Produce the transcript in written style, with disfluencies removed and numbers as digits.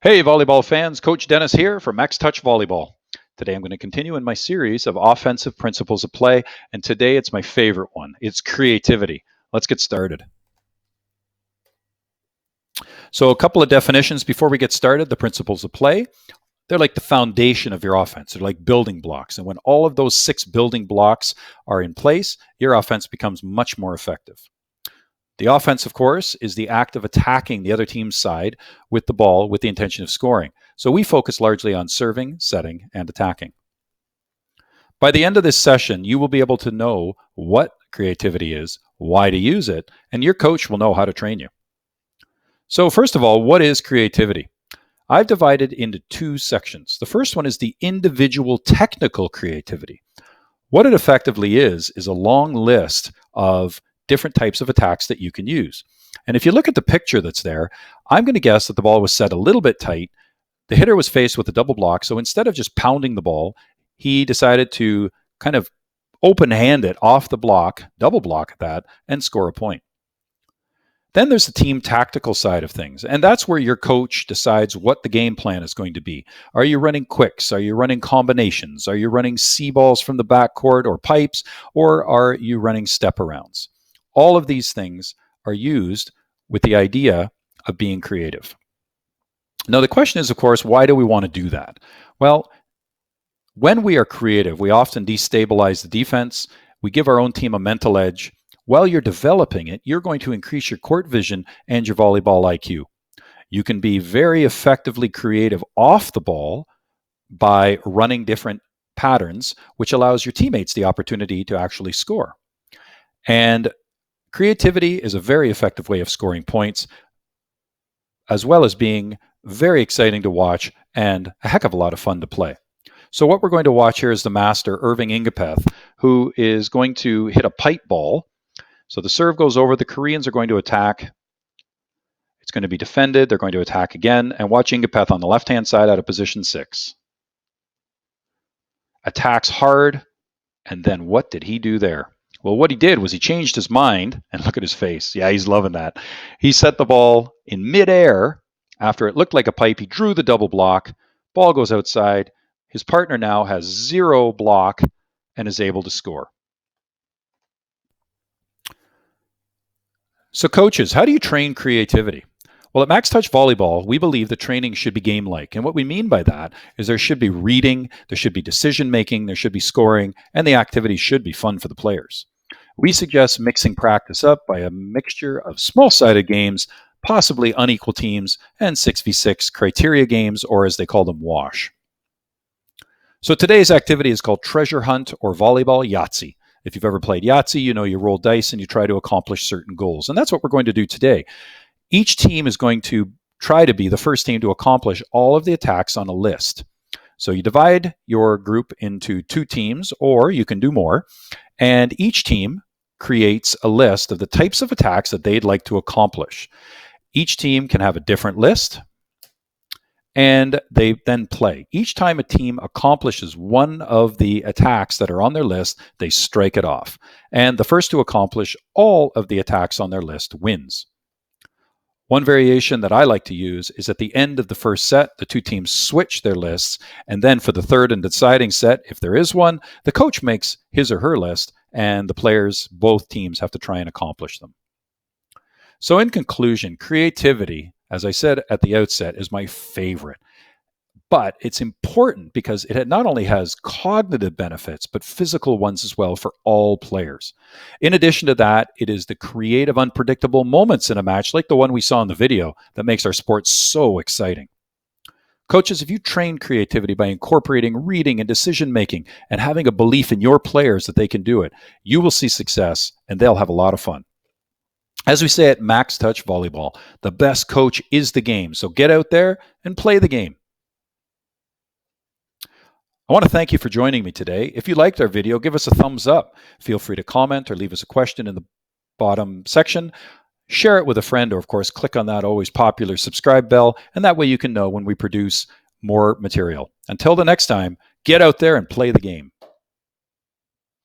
Hey, volleyball fans, Coach Dennis here from Max Touch Volleyball. Today I'm going to continue in my series of offensive principles of play, and today it's my favorite one. It's creativity. Let's get started. So, a couple of definitions before we get started. The principles of play, they're like the foundation of your offense. They're like building blocks. And when all of those 6 building blocks are in place, your offense becomes much more effective. The offense, of course, is the act of attacking the other team's side with the ball with the intention of scoring. So we focus largely on serving, setting, and attacking. By the end of this session, you will be able to know what creativity is, why to use it, and your coach will know how to train you. So first of all, what is creativity? I've divided into 2 sections. The first one is the individual technical creativity. What it effectively is a long list of different types of attacks that you can use. And if you look at the picture that's there, I'm going to guess that the ball was set a little bit tight. The hitter was faced with a double block. So instead of just pounding the ball, he decided to kind of open hand it off the block, double block that, and score a point. Then there's the team tactical side of things. And that's where your coach decides what the game plan is going to be. Are you running quicks? Are you running combinations? Are you running C balls from the backcourt or pipes? Or are you running step arounds? All of these things are used with the idea of being creative. Now, the question is, of course, why do we want to do that? Well, when we are creative, we often destabilize the defense. We give our own team a mental edge. While you're developing it, you're going to increase your court vision and your volleyball IQ. You can be very effectively creative off the ball by running different patterns, which allows your teammates the opportunity to actually score. And creativity is a very effective way of scoring points, as well as being very exciting to watch and a heck of a lot of fun to play. So what we're going to watch here is the master, Irving Ingapeth, who is going to hit a pipe ball. So the serve goes over. The Koreans are going to attack. It's going to be defended. They're going to attack again. And watch Ingapeth on the left-hand side out of position 6. Attacks hard. And then what did he do there? Well, what he did was he changed his mind, and look at his face. Yeah, he's loving that. He set the ball in midair after it looked like a pipe. He drew the double block. Ball goes outside. His partner now has 0 block and is able to score. So coaches, how do you train creativity? Well, at Max Touch Volleyball, we believe that training should be game-like. And what we mean by that is there should be reading, there should be decision-making, there should be scoring, and the activity should be fun for the players. We suggest mixing practice up by a mixture of small-sided games, possibly unequal teams, and 6v6 criteria games, or as they call them, wash. So today's activity is called Treasure Hunt or Volleyball Yahtzee. If you've ever played Yahtzee, you know you roll dice and you try to accomplish certain goals. And that's what we're going to do today. Each team is going to try to be the first team to accomplish all of the attacks on a list. So you divide your group into 2 teams, or you can do more, and each team creates a list of the types of attacks that they'd like to accomplish. Each team can have a different list, and they then play. Each time a team accomplishes one of the attacks that are on their list, they strike it off. And the first to accomplish all of the attacks on their list wins. One variation that I like to use is at the end of the first set, the 2 teams switch their lists, and then for the third and deciding set, if there is one, the coach makes his or her list, and the players, both teams, have to try and accomplish them. So in conclusion, creativity, as I said at the outset, is my favorite. But it's important because it not only has cognitive benefits, but physical ones as well for all players. In addition to that, it is the creative, unpredictable moments in a match, like the one we saw in the video, that makes our sport so exciting. Coaches, if you train creativity by incorporating reading and decision-making and having a belief in your players that they can do it, you will see success and they'll have a lot of fun. As we say at Max Touch Volleyball, the best coach is the game. So get out there and play the game. I want to thank you for joining me today. If you liked our video, give us a thumbs up. Feel free to comment or leave us a question in the bottom section. Share it with a friend, or of course, click on that always popular subscribe bell, and that way you can know when we produce more material. Until the next time, get out there and play the game.